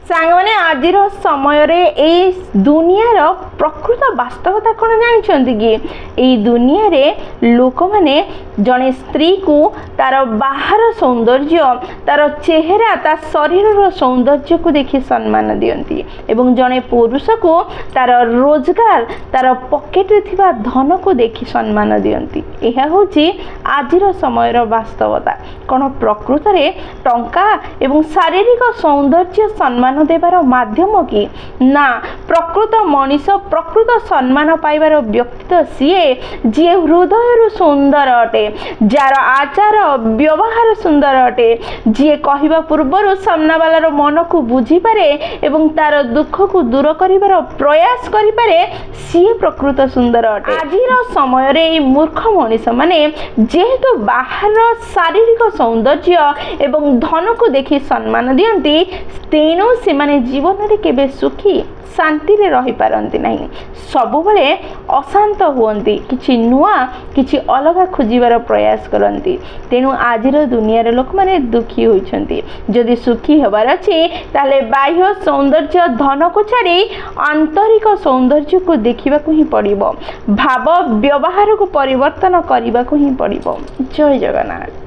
सांगने आज समय दुनियार प्रकृत वास्तवता कौन जानते कि यही दुनिया रे लोक मैंने जड़े स्त्री को तार बाहर सौंदर्य तार चेहरा ता शरीर सौंदर्य को देखि सम्मान दियंती एवं जड़े पुरुष को तार रोजगार तार पॉकेट रे थिबा धन को देखि सम्मान दियंती। यह होची आजिर समय वास्तवता। कौन प्रकृत रे टंका एवं शारीरिक सौंदर्य सम्मान देवार माध्यम कि ना प्रकृत मनीष प्रकृत सम्मान पाइबार व्यक्ति सीए जी हृदय सुंदर अटे जार आचार व्यवहार सुंदर अटे जी कहवा पूर्वर सामना वालार मन को बुझी पारे एवं तार दुख को दूर करिवार प्रयास करि पारे सी प्रकृत सुंदर अटे। आजिर समय रे मूर्ख मनीष माने जेहेतु बाहर शारीरिक सौंदर्य एवं धन को देखि सम्मान दियंती तेणु से माने जीवन रे केबे सुखी शांति रे रही पारंती नहीं, सबुबले अशांत हुअंती, किछि नुआ किछि अलग खोजिबार प्रयास करंती। तेणु आजिर दुनिया रे लोक माने दुखी होइछंती। जदि सुखी हेबार अछि ताले बाह्य सौंदर्य धन को छाड़ी आंतरिक सौंदर्य को देखिबा को ही पड़िबो, भाव व्यवहार को परिवर्तन करिबा को ही पड़िबो। जय जगन्नाथ।